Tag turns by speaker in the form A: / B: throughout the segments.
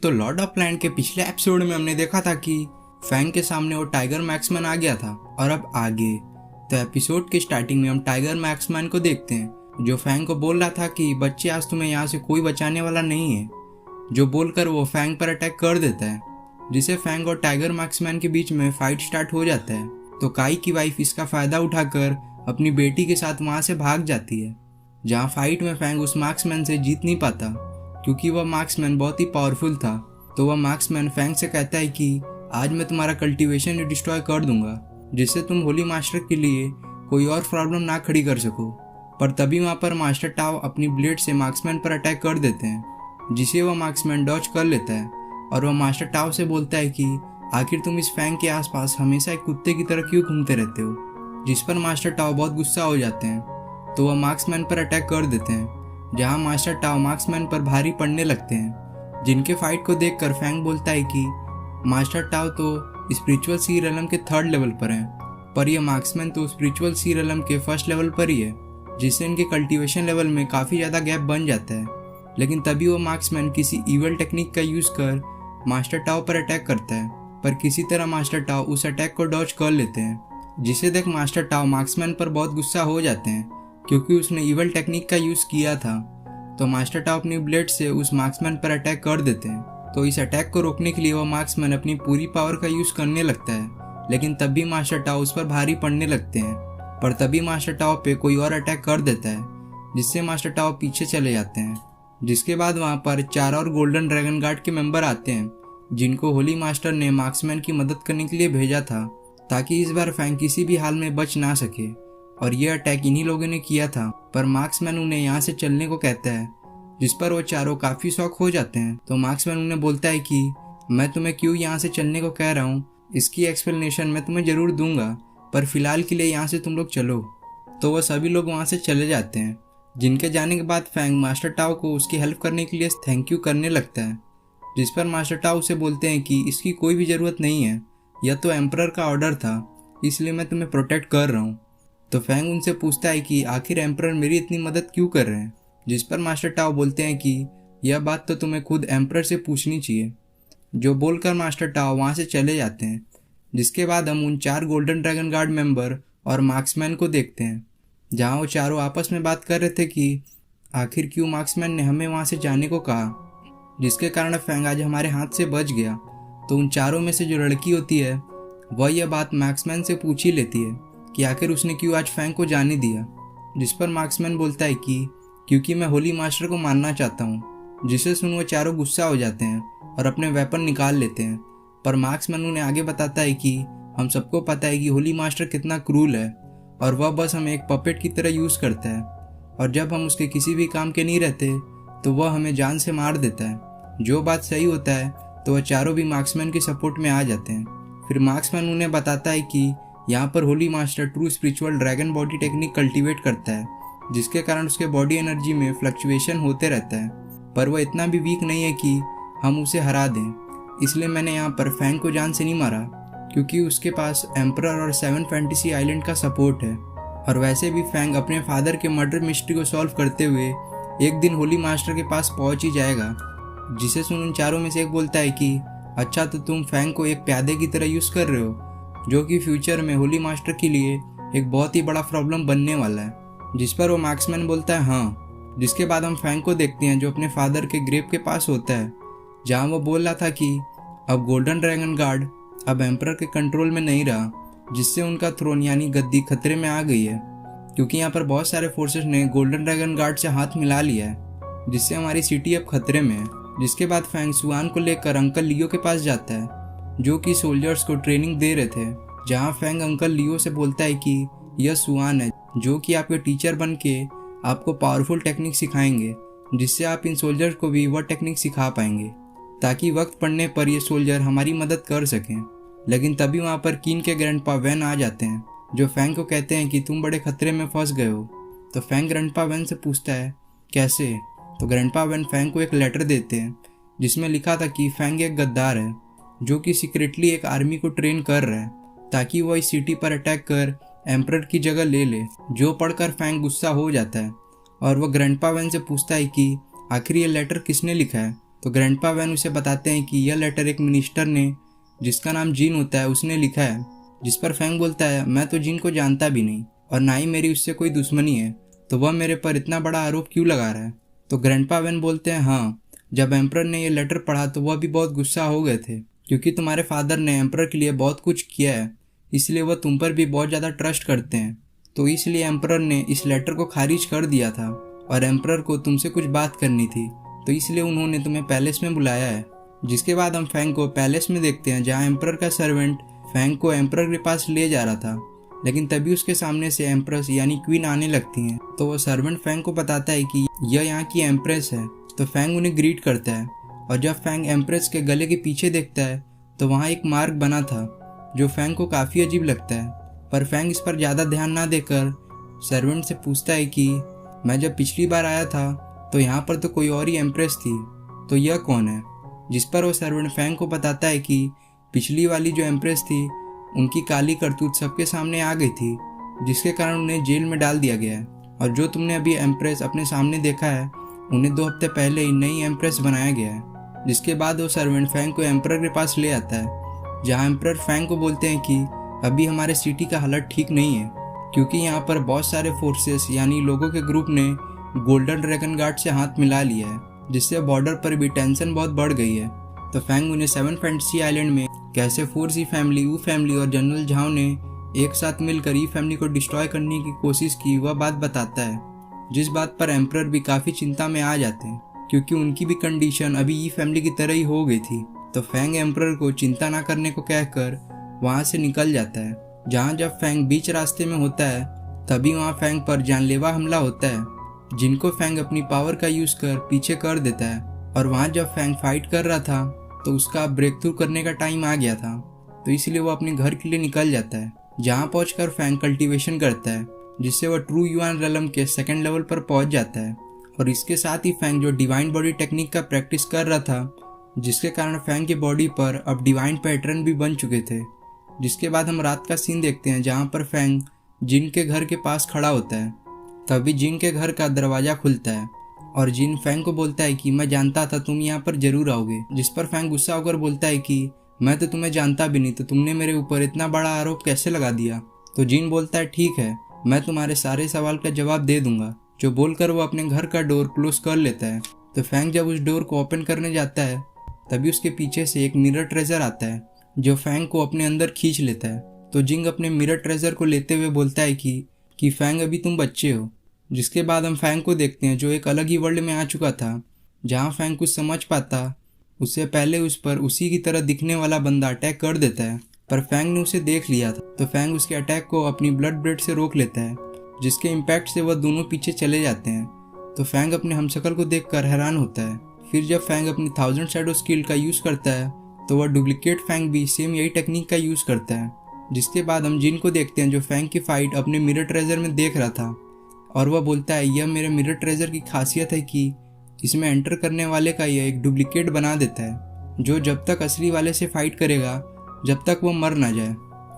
A: तो Lord of planet के पिछले एपिसोड में हमने देखा था कि फैंग के सामने वो टाइगर मैक्समैन आ गया था। और अब आगे तो एपिसोड के स्टार्टिंग में हम टाइगर मैक्समैन को देखते हैं जो फैंग को बोल रहा था कि बच्चे आज तुम्हें यहाँ से कोई बचाने वाला नहीं है, जो बोलकर वो फैंग पर अटैक कर देता है, जिसे फैंग और टाइगर मैक्समैन के बीच में फाइट स्टार्ट हो जाता है। तो काई की वाइफ इसका फायदा उठाकर अपनी बेटी के साथ वहाँ से भाग जाती है, जहाँ फाइट में फैंग उस मार्क्समैन से जीत नहीं पाता क्योंकि वह मार्क्समैन बहुत ही पावरफुल था। तो वह मार्क्समैन फैंग से कहता है कि आज मैं तुम्हारा कल्टीवेशन डिस्ट्रॉय कर दूंगा, जिससे तुम होली मास्टर के लिए कोई और प्रॉब्लम ना खड़ी कर सको। पर तभी वहाँ पर मास्टर टाओ अपनी ब्लेड से मार्क्समैन पर अटैक कर देते हैं, जिसे वह मार्क्समैन डॉज कर लेता है। और वह मास्टर टाओ से बोलता है कि आखिर तुम इस फैंग के आसपास हमेशा एक कुत्ते की तरह क्यों घूमते रहते हो, जिस पर मास्टर टाओ बहुत गुस्सा हो जाते हैं। तो वह मार्क्समैन पर अटैक कर देते हैं, जहाँ मास्टर टाओ मार्क्समैन पर भारी पड़ने लगते हैं, जिनके फाइट को देखकर फैंग बोलता है कि मास्टर टाओ तो स्पिरिचुअल सी रेलम के 3rd लेवल पर हैं, पर यह मार्क्समैन तो स्पिरिचुअल सी रेलम के 1st लेवल पर ही है, जिससे इनके कल्टीवेशन लेवल में काफ़ी ज़्यादा गैप बन जाता है। लेकिन तभी वो मार्क्समैन किसी इवल टेक्निक का यूज़ कर मास्टर टाओ पर अटैक करता है, पर किसी तरह मास्टर टाओ उस अटैक को डॉज कर लेते हैं, जिसे देख मास्टर टाओ मार्क्समैन पर बहुत गुस्सा हो जाते हैं क्योंकि उसने इवल टेक्निक का यूज़ किया था। तो मास्टर टाओ अपनी ब्लेड से उस मार्क्समैन पर अटैक कर देते हैं। तो इस अटैक को रोकने के लिए वो मार्क्समैन अपनी पूरी पावर का यूज़ करने लगता है, लेकिन तब भी मास्टर टाओ उस पर भारी पड़ने लगते हैं। पर तभी मास्टर टाओ पे कोई और अटैक कर देता है, जिससे मास्टर टाओ पीछे चले जाते हैं। जिसके बाद वहाँ पर 4 और गोल्डन ड्रैगन गार्ड के मेंबर आते हैं, जिनको होली मास्टर ने मार्क्समैन की मदद करने के लिए भेजा था, ताकि इस बार फैंग किसी भी हाल में बच ना सके। और यह अटैक इन्हीं लोगों ने किया था। पर मार्क्समैन उन्हें यहाँ से चलने को कहता है, जिस पर वो चारों काफ़ी शॉक हो जाते हैं। तो मार्क्समैन उन्हें बोलता है कि मैं तुम्हें क्यों यहाँ से चलने को कह रहा हूँ, इसकी एक्सप्लेनेशन मैं तुम्हें ज़रूर दूंगा, पर फिलहाल के लिए यहाँ से तुम लोग चलो। तो वह सभी लोग वहाँ से चले जाते हैं, जिनके जाने के बाद फैंग मास्टर टाओ को उसकी हेल्प करने के लिए थैंक यू करने लगता है, जिस पर मास्टर टाओ उसे बोलते हैं कि इसकी कोई भी ज़रूरत नहीं है, यह तो एम्परर का ऑर्डर था, इसलिए मैं तुम्हें प्रोटेक्ट कर रहा हूँ। तो फैंग उनसे पूछता है कि आखिर एम्परर मेरी इतनी मदद क्यों कर रहे हैं, जिस पर मास्टर टाओ बोलते हैं कि यह बात तो तुम्हें खुद एम्परर से पूछनी चाहिए। जो बोलकर मास्टर टाओ वहाँ से चले जाते हैं। जिसके बाद हम उन 4 गोल्डन ड्रैगन गार्ड मेंबर और मार्क्समैन को देखते हैं, जहाँ वो चारों आपस में बात कर रहे थे कि आखिर क्यों मार्क्समैन ने हमें वहाँ से जाने को कहा, जिसके कारण फैंग आज हमारे हाथ से बच गया। तो उन चारों में से जो लड़की होती है वह यह बात मार्क्समैन से पूछ ही लेती है कि आखिर उसने क्यों आज फैंग को जाने दिया, जिस पर मार्क्समैन बोलता है कि क्योंकि मैं होली मास्टर को मारना चाहता हूँ। जिसे सुन वो चारों गुस्सा हो जाते हैं और अपने वेपन निकाल लेते हैं। पर मार्क्समैन उन्हें आगे बताता है कि हम सबको पता है कि होली मास्टर कितना क्रूल है और वह बस हमें एक पपेट की तरह यूज़ करता है, और जब हम उसके किसी भी काम के नहीं रहते तो वह हमें जान से मार देता है। जो बात सही होता है तो वह चारों भी मार्क्समैन के सपोर्ट में आ जाते हैं। फिर मार्क्समैन उन्हें बताता है कि यहाँ पर Holi master true spiritual dragon body technique cultivate करता है, जिसके कारण उसके बॉडी एनर्जी में फ्लक्चुएशन होते रहता है, पर वह इतना भी वीक नहीं है कि हम उसे हरा दें। इसलिए मैंने यहाँ पर फैंग को जान से नहीं मारा, क्योंकि उसके पास एम्परर और 7 फैंटेसी आइलैंड का सपोर्ट है। और वैसे भी फैंग अपने फादर के मर्डर मिस्ट्री को सॉल्व करते हुए एक दिन होली मास्टर के पास पहुँच ही जाएगा। जिसे सुन उन चारों में से एक बोलता है कि अच्छा, तो तुम फैंग को एक प्यादे की तरह यूज़ कर रहे हो, जो कि फ्यूचर में होली मास्टर के लिए एक बहुत ही बड़ा प्रॉब्लम बनने वाला है। जिस पर वो मार्क्समैन बोलता है हाँ। जिसके बाद हम फैंग को देखते हैं जो अपने फादर के ग्रेव के पास होता है, जहाँ वो बोल रहा था कि अब गोल्डन ड्रैगन गार्ड अब एम्परर के कंट्रोल में नहीं रहा, जिससे उनका थ्रोन यानी गद्दी खतरे में आ गई है, क्योंकि यहाँ पर बहुत सारे फोर्सेस ने गोल्डन ड्रैगन गार्ड से हाथ मिला लिया है, जिससे हमारी सिटी अब खतरे में है। जिसके बाद फैंग सुआन को लेकर अंकल लियो के पास जाता है, जो कि सोल्जर्स को ट्रेनिंग दे रहे थे, जहाँ फैंग अंकल लियो से बोलता है कि यह सुआन है जो कि आपके टीचर बन के आपको पावरफुल टेक्निक सिखाएंगे, जिससे आप इन सोल्जर्स को भी वह टेक्निक सिखा पाएंगे, ताकि वक्त पड़ने पर ये सोल्जर हमारी मदद कर सकें। लेकिन तभी वहाँ पर कीन के ग्रैंडपा वैन आ जाते हैं, जो फैंग को कहते हैं कि तुम बड़े खतरे में फंस गए हो। तो फैंग ग्रैंडपा वैन से पूछता है कैसे। तो ग्रैंडपा वैन फैंग को एक लेटर देते हैं, जिसमें लिखा था कि फैंग एक गद्दार है, जो कि सीक्रेटली एक आर्मी को ट्रेन कर रहा है, ताकि वह इस सिटी पर अटैक कर एम्परर की जगह ले ले। जो पढ़कर फैंग गुस्सा हो जाता है और वह ग्रैंडपा वैन से पूछता है कि आखिर ये लेटर किसने लिखा है। तो ग्रैंडपा वैन उसे बताते हैं कि यह लेटर एक मिनिस्टर ने, जिसका नाम जीन होता है, उसने लिखा है। जिस पर फैंग बोलता है, मैं तो जीन को जानता भी नहीं और ना ही मेरी उससे कोई दुश्मनी है, तो वह मेरे पर इतना बड़ा आरोप क्यों लगा रहा है। तो ग्रैंडपा वैन बोलते हैं, हाँ, जब एम्परर ने ये लेटर पढ़ा तो वह भी बहुत गुस्सा हो गए थे, क्योंकि तुम्हारे फादर ने एम्परर के लिए बहुत कुछ किया है, इसलिए वह तुम पर भी बहुत ज़्यादा ट्रस्ट करते हैं। तो इसलिए एम्परर ने इस लेटर को खारिज कर दिया था और एम्परर को तुमसे कुछ बात करनी थी, तो इसलिए उन्होंने तुम्हें पैलेस में बुलाया है। जिसके बाद हम फैंग को पैलेस में देखते हैं, जहाँ एम्परर का सर्वेंट फैंग को एम्परर के पास ले जा रहा था, लेकिन तभी उसके सामने से एम्प्रेस यानी क्वीन आने लगती हैं। तो वो सर्वेंट फैंग को बताता है कि यह यहाँ की एम्प्रेस है। तो फैंग उन्हें ग्रीट करता है और जब फैंग एम्प्रेस के गले के पीछे देखता है तो वहाँ एक मार्क बना था, जो फैंग को काफ़ी अजीब लगता है। पर फैंग इस पर ज़्यादा ध्यान ना देकर सर्वेंट से पूछता है कि मैं जब पिछली बार आया था तो यहाँ पर तो कोई और ही एम्प्रेस थी, तो यह कौन है। जिस पर वो सर्वेंट फैंग को बताता है कि पिछली वाली जो एम्प्रेस थी उनकी काली करतूत सबके सामने आ गई थी, जिसके कारण उन्हें जेल में डाल दिया गया है। और जो तुमने अभी एम्प्रेस अपने सामने देखा है, उन्हें 2 हफ्ते पहले ही नई एम्प्रेस बनाया गया है। जिसके बाद वो सर्वेंट फैंग को एम्परर के पास ले आता है, जहाँ एम्परर फैंग को बोलते हैं कि अभी हमारे सिटी का हालत ठीक नहीं है, क्योंकि यहाँ पर बहुत सारे फोर्सेस यानी लोगों के ग्रुप ने गोल्डन ड्रैगन गार्ड से हाथ मिला लिया है, जिससे बॉर्डर पर भी टेंशन बहुत बढ़ गई है। तो फैंग उन्हें 7 फैंटेसी आइलैंड में कैसे फोर्स ई फैमिली, वू फैमिली और जनरल झाओ ने एक साथ मिलकर ई फैमिली को डिस्ट्रॉय करने की कोशिश की, वह बात बताता है। जिस बात पर एम्परर भी काफ़ी चिंता में आ जाते हैं, क्योंकि उनकी भी कंडीशन अभी ई फैमिली की तरह ही हो गई थी। तो फैंग एम्परर को चिंता ना करने को कहकर वहाँ से निकल जाता है। जहाँ जब फैंग बीच रास्ते में होता है, तभी वहाँ फैंग पर जानलेवा हमला होता है, जिनको फैंग अपनी पावर का यूज़ कर पीछे कर देता है। और वहाँ जब फैंग फाइट कर रहा था तो उसका ब्रेक थ्रू करने का टाइम आ गया था, तो इसलिए वो अपने घर के लिए निकल जाता है। जहाँ पहुँचकर फैंग कल्टीवेशन करता है, जिससे वह ट्रू युआन रेलम के 2nd लेवल पर पहुँच जाता है। और इसके साथ ही फैंग जो डिवाइन बॉडी टेक्निक का प्रैक्टिस कर रहा था, जिसके कारण फैंग की बॉडी पर अब डिवाइन पैटर्न भी बन चुके थे। जिसके बाद हम रात का सीन देखते हैं, जहाँ पर फैंग जिन के घर के पास खड़ा होता है। तभी जिन के घर का दरवाज़ा खुलता है और जिन फैंग को बोलता है कि मैं जानता था तुम यहाँ पर जरूर आओगे। जिस पर फैंग गुस्सा होकर बोलता है कि मैं तो तुम्हें जानता भी नहीं, तो तुमने मेरे ऊपर इतना बड़ा आरोप कैसे लगा दिया। तो जिन बोलता है, ठीक है, मैं तुम्हारे सारे सवाल का जवाब दे दूंगा, जो बोलकर वो अपने घर का डोर क्लोज कर लेता है। तो फैंग जब उस डोर को ओपन करने जाता है, तभी उसके पीछे से एक मिरर ट्रेजर आता है, जो फैंग को अपने अंदर खींच लेता है। तो जिंग अपने मिरर ट्रेजर को लेते हुए बोलता है कि फैंग अभी तुम बच्चे हो। जिसके बाद हम फैंग को देखते हैं, जो एक अलग ही वर्ल्ड में आ चुका था। जहाँ फैंग कुछ समझ पाता उससे पहले उस पर उसी की तरह दिखने वाला बंदा अटैक कर देता है, पर फैंग ने उसे देख लिया था। तो फैंग उसके अटैक को अपनी ब्लड ब्रेड से रोक लेता है, जिसके इम्पैक्ट से वह दोनों पीछे चले जाते हैं। तो फैंग अपने हमशक्ल को देखकर हैरान होता है। फिर जब फैंग अपनी 1000 शैडो स्किल का यूज़ करता है, तो वह डुप्लीकेट फैंग भी सेम यही टेक्निक का यूज़ करता है। जिसके बाद हम जिन को देखते हैं, जो फैंग की फाइट अपने मिरर ट्रेजर में देख रहा था, और वह बोलता है, यह मेरे मिरर ट्रेजर की खासियत है कि इसमें एंटर करने वाले का यह एक डुप्लीकेट बना देता है, जो जब तक असली वाले से फाइट करेगा जब तक वो मर ना जाए।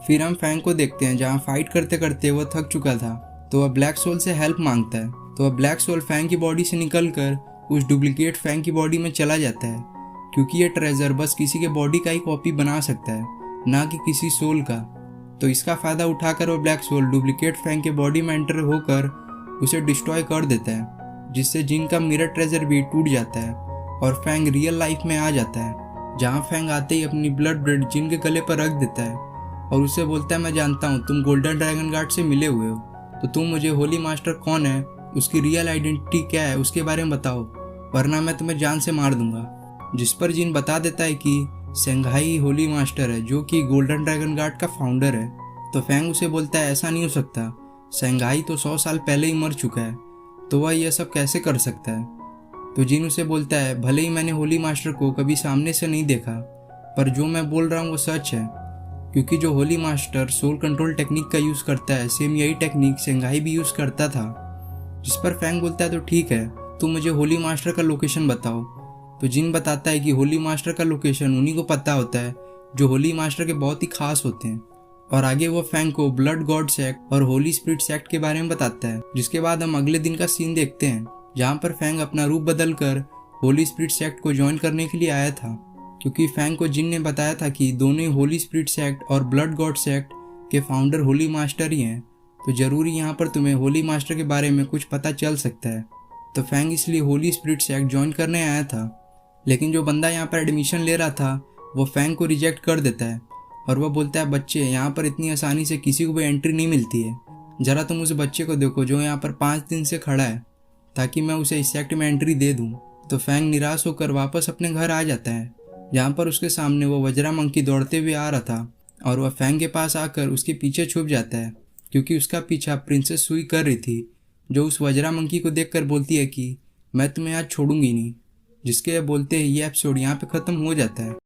A: फिर हम फैंग को देखते हैं, जहाँ फाइट करते करते वह थक चुका था, तो वह ब्लैक सोल से हेल्प मांगता है। तो वह ब्लैक सोल फैंग की बॉडी से निकलकर उस डुप्लीकेट फैंग की बॉडी में चला जाता है, क्योंकि यह ट्रेजर बस किसी के बॉडी का ही कॉपी बना सकता है, ना कि किसी सोल का। तो इसका फ़ायदा उठाकर वो ब्लैक सोल डुप्लीकेट फैंग के बॉडी में एंटर होकर उसे डिस्ट्रॉय कर देता है, जिससे जिन का मिरर ट्रेजर भी टूट जाता है और फैंग रियल लाइफ में आ जाता है। जहाँ फैंग आते ही अपनी ब्लड ब्रेड जिन के गले पर रख देता है और उससे बोलता है, मैं जानता हूँ तुम गोल्डन ड्रैगन गार्ड से मिले हुए हो, तो तुम मुझे होली मास्टर कौन है, उसकी रियल आइडेंटिटी क्या है, उसके बारे में बताओ, वरना मैं तुम्हें जान से मार दूंगा। जिस पर जिन बता देता है कि सेंघाई होली मास्टर है, जो कि गोल्डन ड्रैगन गार्ड का फाउंडर है। तो फैंग उसे बोलता है, ऐसा नहीं हो सकता, सेंघाई तो 100 साल पहले ही मर चुका है, तो वह यह सब कैसे कर सकता है। तो जिन उसे बोलता है, भले ही मैंने होली मास्टर को कभी सामने से नहीं देखा, पर जो मैं बोल रहा हूँ वो सच है, क्योंकि जो holy master soul control technique का यूज़ करता है, सेम यही टेक्निक सेंघाई भी यूज़ करता था। जिस पर फैंग बोलता है, तो ठीक है, तुम मुझे होली मास्टर का लोकेशन बताओ। तो जिन बताता है कि होली मास्टर का लोकेशन उन्हीं को पता होता है, जो होली मास्टर के बहुत ही खास होते हैं। और आगे वो फैंग को ब्लड गॉड सेक्ट और होली स्पिरिट सेक्ट के बारे में बताता है। जिसके बाद हम अगले दिन का सीन देखते हैं, जहाँ पर फैंग अपना रूप बदलकर होली स्पिरिट सेक्ट को ज्वाइन करने के लिए आया था, क्योंकि फैंग को जिन ने बताया था कि दोनों ही होली स्पिरिट सेक्ट और ब्लड गॉड सेक्ट के फाउंडर होली मास्टर ही हैं, तो ज़रूरी यहाँ पर तुम्हें होली मास्टर के बारे में कुछ पता चल सकता है। तो फैंग इसलिए होली स्पिरिट सेक्ट ज्वाइन करने आया था। लेकिन जो बंदा यहाँ पर एडमिशन ले रहा था वो फैंग को रिजेक्ट कर देता है और वह बोलता है, बच्चे यहाँ पर इतनी आसानी से किसी को भी एंट्री नहीं मिलती है। ज़रा तुम उस बच्चे को देखो जो यहाँ पर 5 दिन से खड़ा है, ताकि मैं उसे इस सेक्ट में एंट्री दे दूँ। तो फैंग निराश होकर वापस अपने घर आ जाता है, जहाँ पर उसके सामने वो वज्रा मंकी दौड़ते हुए आ रहा था और वह फैंग के पास आकर उसके पीछे छुप जाता है, क्योंकि उसका पीछा प्रिंसेस सुई कर रही थी, जो उस वज्रा मंकी को देखकर बोलती है कि मैं तुम्हें आज छोड़ूंगी नहीं। जिसके बोलते ही ये एपिसोड यहाँ पे ख़त्म हो जाता है।